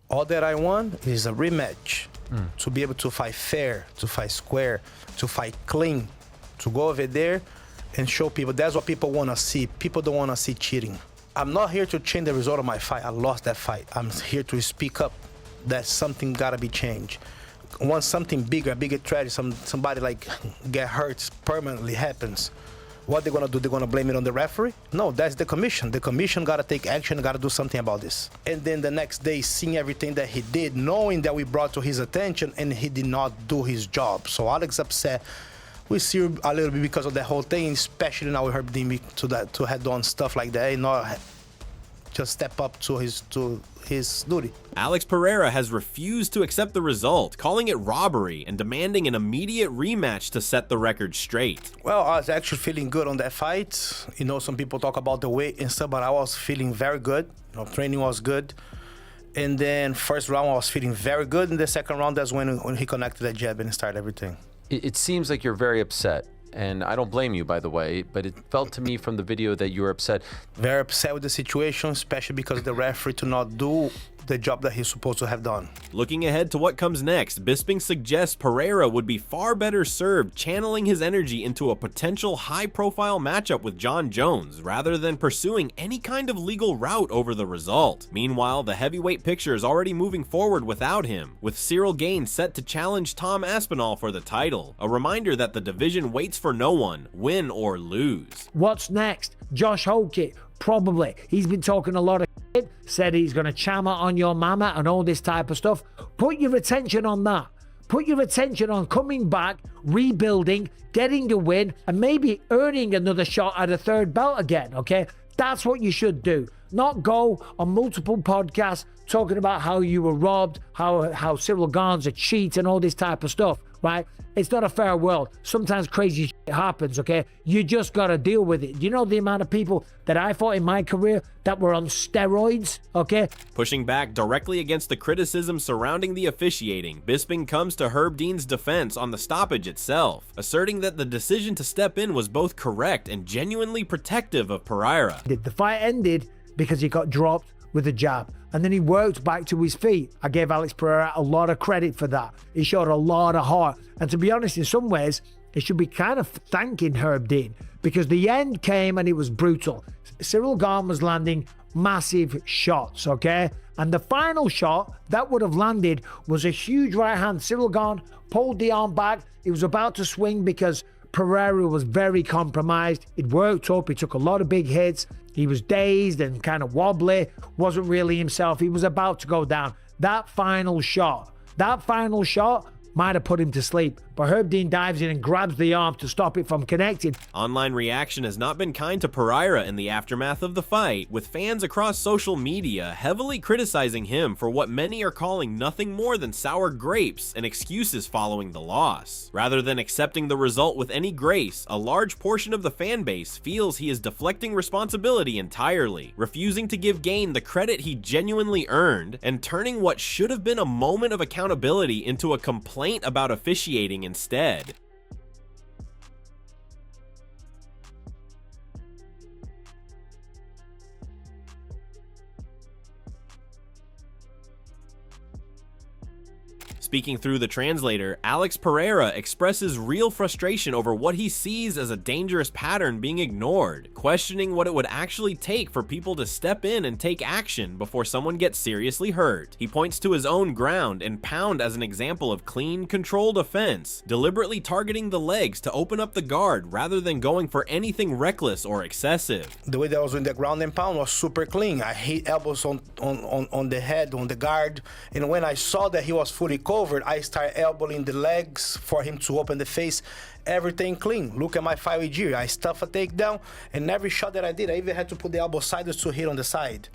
All that I want is a rematch, to be able to fight fair, to fight square, to fight clean, to go over there and show people. That's what people want to see. People don't want to see cheating. I'm not here to change the result of my fight. I lost that fight. I'm here to speak up that something got to be changed. Once something bigger, a bigger tragedy, somebody like get hurt permanently happens, what they're gonna do? They're gonna blame it on the referee? No, that's the commission. The commission gotta take action, gotta do something about this. And then the next day, seeing everything that he did, knowing that we brought to his attention, and he did not do his job. So Alex upset. We see a little bit because of that whole thing, especially now with Herb Dean to head on stuff like that, and not just step up to his duty. Alex Pereira has refused to accept the result, calling it robbery and demanding an immediate rematch to set the record straight. Well, I was actually feeling good on that fight. You know, some people talk about the weight and stuff, but I was feeling very good. You know, training was good. And then first round, I was feeling very good. In the second round, that's when he connected that jab and started everything. It seems like you're very upset. And I don't blame you, by the way, but it felt to me from the video that you were upset. Very upset with the situation, especially because the referee to not do the job that he's supposed to have done. Looking ahead to what comes next, Bisping suggests Pereira would be far better served channeling his energy into a potential high-profile matchup with John Jones, rather than pursuing any kind of legal route over the result. Meanwhile, the heavyweight picture is already moving forward without him, with Cyril Gaines set to challenge Tom Aspinall for the title. A reminder that the division waits for no one, win or lose. What's next? Josh Hoke, probably. He's been talking a lot of shit, said he's going to chama on your mama and all this type of stuff. Put your attention on that. Put your attention on coming back, rebuilding, getting the win, and maybe earning another shot at a third belt again, okay? That's what you should do. Not go on multiple podcasts talking about how you were robbed, how Cyril Gane's a cheat and all this type of stuff, right? It's not a fair world. Sometimes crazy shit happens, okay? You just got to deal with it. You know the amount of people that I fought in my career that were on steroids, okay? Pushing back directly against the criticism surrounding the officiating, Bisping comes to Herb Dean's defense on the stoppage itself, asserting that the decision to step in was both correct and genuinely protective of Pereira. The fight ended because he got dropped with a jab, and then he worked back to his feet. I gave Alex Pereira a lot of credit for that. He showed a lot of heart, and to be honest, in some ways he should be kind of thanking Herb Dean, because the end came and it was brutal. Cyril Gane was landing massive shots, okay? And the final shot that would have landed was a huge right hand. Cyril Gane pulled the arm back. He was about to swing because Pereira was very compromised. It worked up. He took a lot of big hits. He was dazed and kind of wobbly, wasn't really himself. He was about to go down. That final shot might have put him to sleep, but Herb Dean dives in and grabs the arm to stop it from connecting. Online reaction has not been kind to Pereira in the aftermath of the fight, with fans across social media heavily criticizing him for what many are calling nothing more than sour grapes and excuses following the loss. Rather than accepting the result with any grace, a large portion of the fan base feels he is deflecting responsibility entirely, refusing to give Gane the credit he genuinely earned, and turning what should have been a moment of accountability into a complaint about officiating instead. Speaking through the translator, Alex Pereira expresses real frustration over what he sees as a dangerous pattern being ignored, questioning what it would actually take for people to step in and take action before someone gets seriously hurt. He points to his own ground and pound as an example of clean, controlled offense, deliberately targeting the legs to open up the guard rather than going for anything reckless or excessive. The way that I was in the ground and pound was super clean. I hit elbows on the head, on the guard, and when I saw that he was fully covered, I started elbowing the legs for him to open the face. Everything clean. Look at my fight with Jiri. I stuffed a takedown, and every shot that I did, I even had to put the elbow sideways to hit on the side.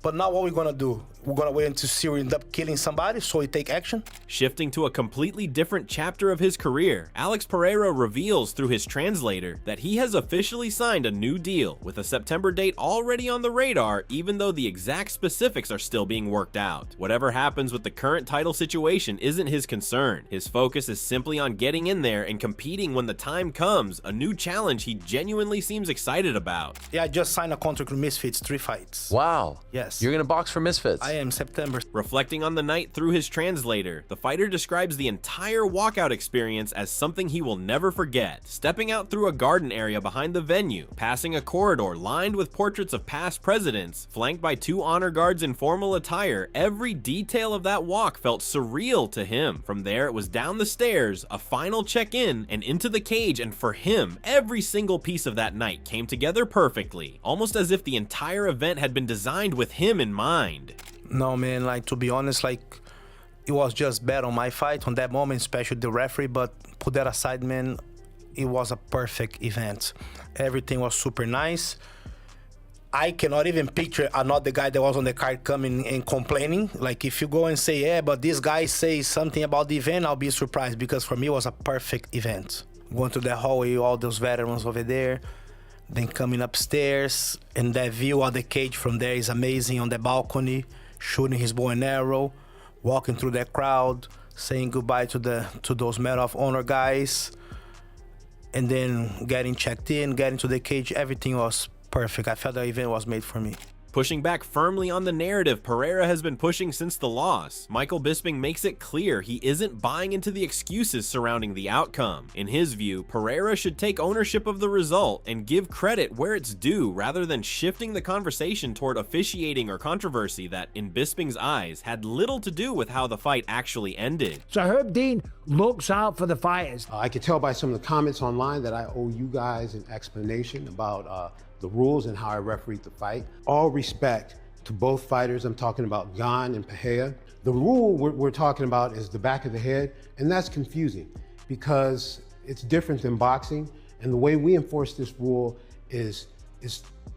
But now what we're gonna do? We're gonna wait until Cyril ends up killing somebody so he take action? Shifting to a completely different chapter of his career, Alex Pereira reveals through his translator that he has officially signed a new deal with a September date already on the radar, even though the exact specifics are still being worked out. Whatever happens with the current title situation isn't his concern. His focus is simply on getting in there and competing when the time comes, a new challenge he genuinely seems excited about. Yeah, I just signed a contract with Misfits, 3 fights. Wow. Yes. Yes. You're going to box for Misfits. I am September. Reflecting on the night through his translator, the fighter describes the entire walkout experience as something he will never forget. Stepping out through a garden area behind the venue, passing a corridor lined with portraits of past presidents, flanked by 2 honor guards in formal attire, every detail of that walk felt surreal to him. From there, it was down the stairs, a final check-in, and into the cage, and for him, every single piece of that night came together perfectly, almost as if the entire event had been designed with him in mind. No, man, like, to be honest, like, it was just bad on my fight on that moment, especially the referee, but put that aside, man, it was a perfect event. Everything was super nice. I cannot even picture another guy that was on the card coming and complaining. Like, if you go and say, yeah, but this guy says something about the event, I'll be surprised, because for me, it was a perfect event. Going to the hallway, all those veterans over there, then coming upstairs, and that view of the cage from there is amazing on the balcony, shooting his bow and arrow, walking through that crowd, saying goodbye to those Medal of Honor guys, and then getting checked in, getting to the cage. Everything was perfect. I felt the event was made for me. Pushing back firmly on the narrative Pereira has been pushing since the loss, Michael Bisping makes it clear he isn't buying into the excuses surrounding the outcome. In his view, Pereira should take ownership of the result and give credit where it's due, rather than shifting the conversation toward officiating or controversy that, in Bisping's eyes, had little to do with how the fight actually ended. So Herb Dean looks out for the fighters. I can tell by some of the comments online that I owe you guys an explanation about the rules and how I refereed the fight. All respect to both fighters. I'm talking about Gane and Pereira. The rule we're talking about is the back of the head, and that's confusing because it's different than boxing. And the way we enforce this rule is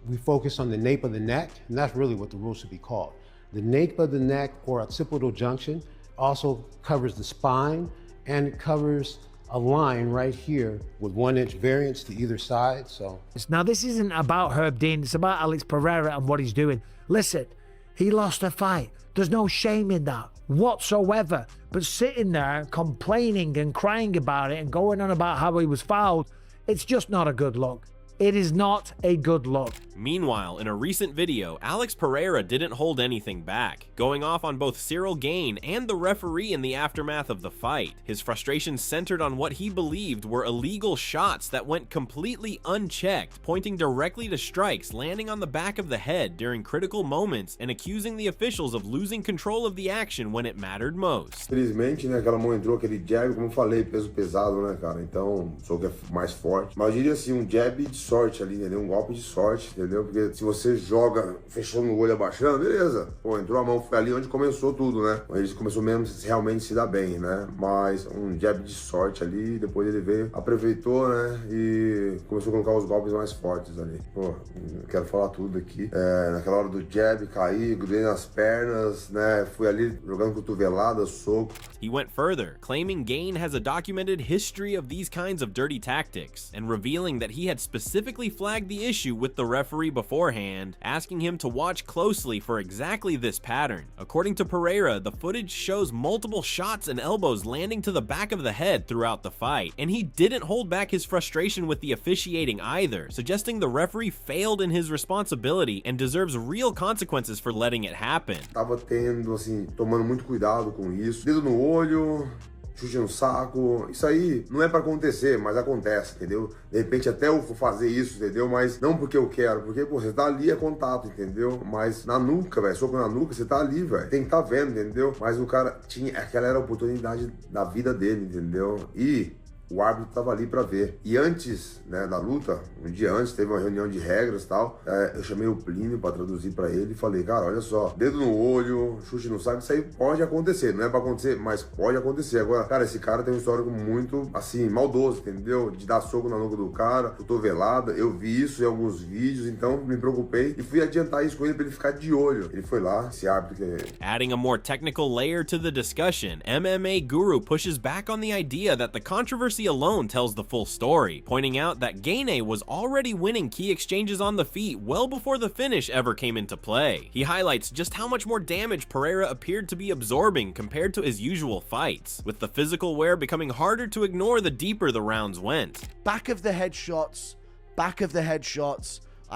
we focus on the nape of the neck, and that's really what the rule should be called. The nape of the neck, or occipital junction, also covers the spine, and it covers a line right here with 1-inch variance to either side. So now this isn't about Herb Dean, it's about Alex Pereira and what he's doing. Listen, he lost a fight. There's no shame in that whatsoever. But sitting there complaining and crying about it and going on about how he was fouled, it's just not a good look. It is not a good look. Meanwhile, in a recent video, Alex Pereira didn't hold anything back, going off on both Cyril Gane and the referee in the aftermath of the fight. His frustration centered on what he believed were illegal shots that went completely unchecked, pointing directly to strikes landing on the back of the head during critical moments, and accusing the officials of losing control of the action when it mattered most. Infelizmente, né, aquela mão entrou, aquele jab, como eu falei, peso pesado, né, cara? Então, o soco é mais forte. Mas eu diria assim, um jab de sorte ali, entendeu? Um golpe de sorte, entendeu? Porque se você joga fechando o olho, abaixando, beleza. Pô, entrou a mão, foi ali onde começou tudo, né? Ele começou mesmo a realmente se dar bem, né? Mas um jab de sorte ali, depois ele veio, aproveitou, né? E começou a colocar os golpes mais fortes ali. Pô, não quero falar tudo aqui. Naquela hora do jab, caí, grudei nas pernas, né? Fui ali jogando cotovelada, soco. He went further, claiming Gane has a documented history of these kinds of dirty tactics, and revealing that he had specifically flagged the issue with the referee beforehand, asking him to watch closely for exactly this pattern. According to Pereira, the footage shows multiple shots and elbows landing to the back of the head throughout the fight, and he didn't hold back his frustration with the officiating either, suggesting the referee failed in his responsibility and deserves real consequences for letting it happen. Tava tendo, assim, tomando muito cuidado com isso. Dedo no olho, chute no saco. Isso aí não é pra acontecer, mas acontece, entendeu? De repente até eu vou fazer isso, entendeu? Mas não porque eu quero, porque, pô, você tá ali, é contato, entendeu? Mas na nuca, velho, soco na nuca, você tá ali, velho. Tem que tá vendo, entendeu? Mas o cara tinha, aquela era a oportunidade da vida dele, entendeu? E o árbitro tava ali pra ver. E antes, né, da luta, um dia antes, teve uma reunião de regras e tal, eu chamei o Plínio pra traduzir pra ele e falei, cara, olha só, dedo no olho, chute no saco, isso aí pode acontecer, não é pra acontecer, mas pode acontecer. Agora, cara, esse cara tem um histórico muito, assim, maldoso, entendeu? De dar soco na nuca do cara, cotovelada, eu vi isso em alguns vídeos, então me preocupei e fui adiantar isso com ele pra ele ficar de olho. Ele foi lá, esse árbitro que... Adding a more technical layer to the discussion, MMA Guru pushes back on the idea that the controversy alone tells the full story, pointing out that Gane was already winning key exchanges on the feet well before the finish ever came into play. He highlights just how much more damage Pereira appeared to be absorbing compared to his usual fights, with the physical wear becoming harder to ignore the deeper the rounds went. Back of the head shots. I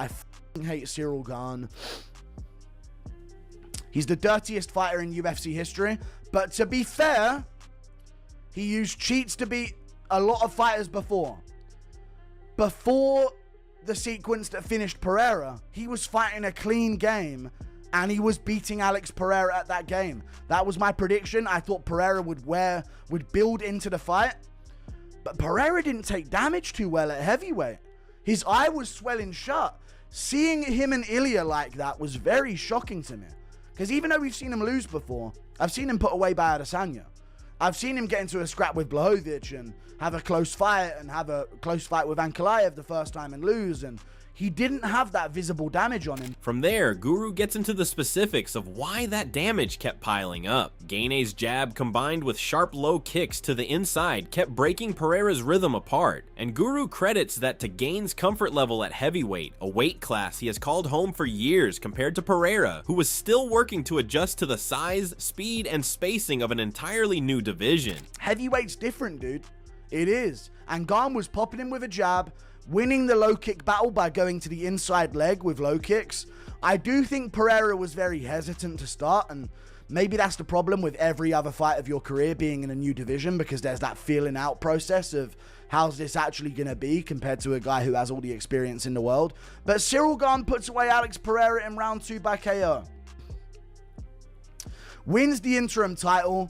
f***ing hate Cyril Gane. He's the dirtiest fighter in UFC history. But to be fair, he used cheats to beat a lot of fighters before. Before the sequence that finished Pereira, he was fighting a clean game and he was beating Alex Pereira at that game. That was my prediction. I thought Pereira would build into the fight. But Pereira didn't take damage too well at heavyweight. His eye was swelling shut. Seeing him and Ilya like that was very shocking to me. Because even though we've seen him lose before, I've seen him put away by Adesanya. I've seen him get into a scrap with Blachowicz and have a close fight and have a close fight with Ankalaev the first time and lose, and he didn't have that visible damage on him. From there, Guru gets into the specifics of why that damage kept piling up. Gaine's jab combined with sharp low kicks to the inside kept breaking Pereira's rhythm apart, and Guru credits that to Gaine's comfort level at heavyweight, a weight class he has called home for years compared to Pereira, who was still working to adjust to the size, speed, and spacing of an entirely new division. Heavyweight's different, dude. It is. And Gane was popping him with a jab, winning the low kick battle by going to the inside leg with low kicks. I do think Pereira was very hesitant to start, and maybe that's the problem with every other fight of your career being in a new division, because there's that feeling out process of how's this actually going to be compared to a guy who has all the experience in the world. But Cyril Gane puts away Alex Pereira in round 2 by KO. Wins the interim title.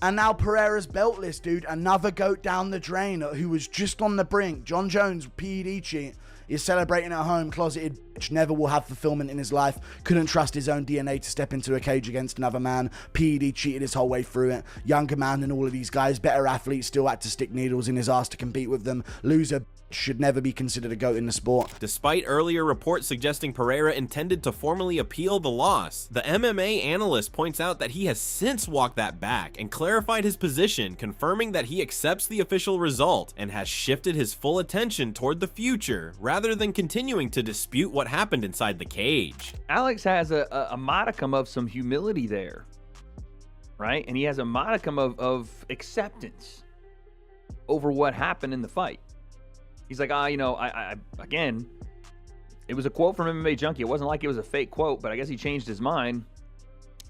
And now Pereira's beltless, dude. Another goat down the drain who was just on the brink. John Jones, PED cheat, is celebrating at home, closeted bitch, never will have fulfillment in his life. Couldn't trust his own DNA to step into a cage against another man. PED cheated his whole way through it. Younger man than all of these guys. Better athletes, still had to stick needles in his ass to compete with them. Loser should never be considered a GOAT in the sport. Despite earlier reports suggesting Pereira intended to formally appeal the loss, the MMA analyst points out that he has since walked that back and clarified his position, confirming that he accepts the official result and has shifted his full attention toward the future rather than continuing to dispute what happened inside the cage. Alex has a modicum of some humility there, right? And he has a modicum of acceptance over what happened in the fight. He's like, again, it was a quote from MMA Junkie. It wasn't like it was a fake quote, but I guess he changed his mind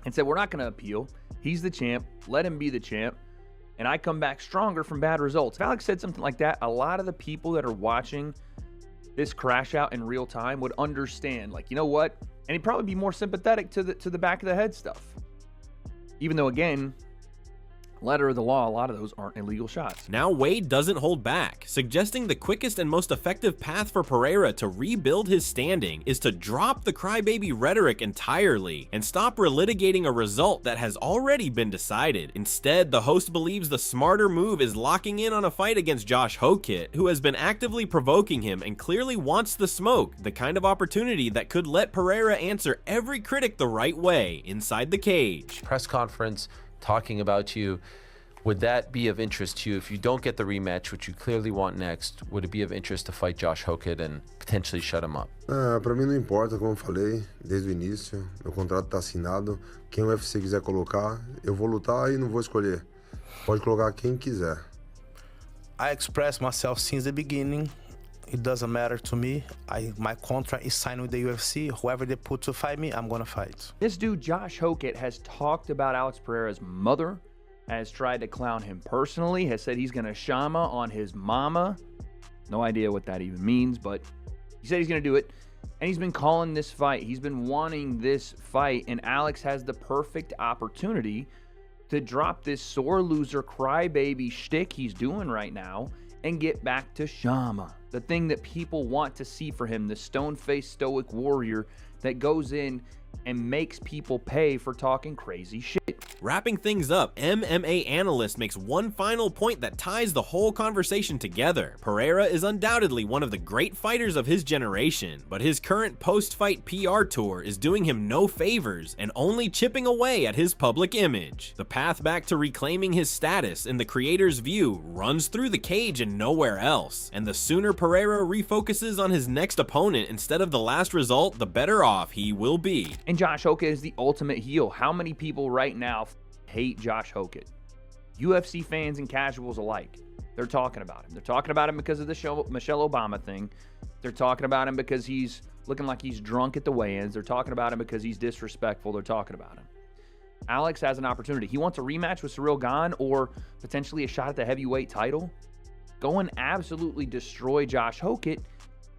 and said, we're not going to appeal. He's the champ. Let him be the champ. And I come back stronger from bad results. If Alex said something like that, a lot of the people that are watching this crash out in real time would understand, like, you know what? And he'd probably be more sympathetic to the back of the head stuff. Even though, again, letter of the law, a lot of those aren't illegal shots. Now Wade doesn't hold back, suggesting the quickest and most effective path for Pereira to rebuild his standing is to drop the crybaby rhetoric entirely and stop relitigating a result that has already been decided. Instead, the host believes the smarter move is locking in on a fight against Josh Hokit, who has been actively provoking him and clearly wants the smoke, the kind of opportunity that could let Pereira answer every critic the right way inside the cage. Press conference talking about you. Would that be of interest to you if you don't get the rematch, which you clearly want next? Would it be of interest to fight Josh Hokit and potentially shut him up? Pra mim não importa, como eu falei desde o início. Meu contrato tá assinado. Quem o UFC quiser colocar, eu vou lutar e não vou escolher. Pode colocar quem quiser. I expressed myself since the beginning. It doesn't matter to me. My contract is signed with the UFC. Whoever they put to fight me, I'm gonna fight. This dude, Josh Hokit, has talked about Alex Pereira's mother, has tried to clown him personally, has said he's gonna shama on his mama. No idea what that even means, but he said he's gonna do it. And he's been calling this fight. He's been wanting this fight, and Alex has the perfect opportunity to drop this sore loser crybaby shtick he's doing right now and get back to Shama, the thing that people want to see for him, the stone-faced stoic warrior that goes in and makes people pay for talking crazy shit. Wrapping things up, MMA analyst makes one final point that ties the whole conversation together. Pereira is undoubtedly one of the great fighters of his generation, but his current post-fight PR tour is doing him no favors and only chipping away at his public image. The path back to reclaiming his status, in the creator's view, runs through the cage and nowhere else. And the sooner Pereira refocuses on his next opponent instead of the last result, the better off he will be. And Josh Hokit is the ultimate heel. How many people right now hate Josh Hokit? UFC fans and casuals alike. they're talking about him. They're talking about him because of the Michelle Obama thing. They're talking about him because he's looking like he's drunk at the weigh-ins. They're talking about him because he's disrespectful. They're talking about him. Alex has an opportunity. He wants a rematch with Ciryl Gane or potentially a shot at the heavyweight title. Go and absolutely destroy Josh Hokett,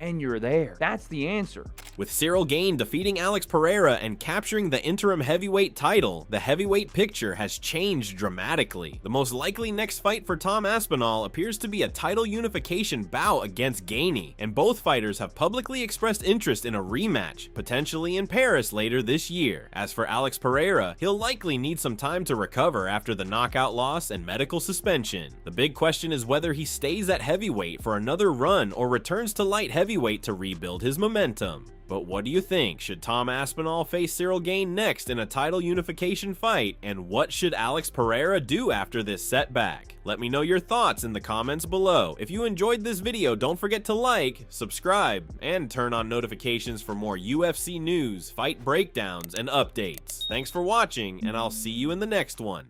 and you're there. That's the answer. With Ciryl Gane defeating Alex Pereira and capturing the interim heavyweight title, the heavyweight picture has changed dramatically. The most likely next fight for Tom Aspinall appears to be a title unification bout against Gane, and both fighters have publicly expressed interest in a rematch, potentially in Paris later this year. As for Alex Pereira, he'll likely need some time to recover after the knockout loss and medical suspension. The big question is whether he stays at heavyweight for another run or returns to light heavyweight to rebuild his momentum. But what do you think? Should Tom Aspinall face Ciryl Gane next in a title unification fight? And what should Alex Pereira do after this setback? Let me know your thoughts in the comments below. If you enjoyed this video, don't forget to like, subscribe, and turn on notifications for more UFC news, fight breakdowns, and updates. Thanks for watching, and I'll see you in the next one.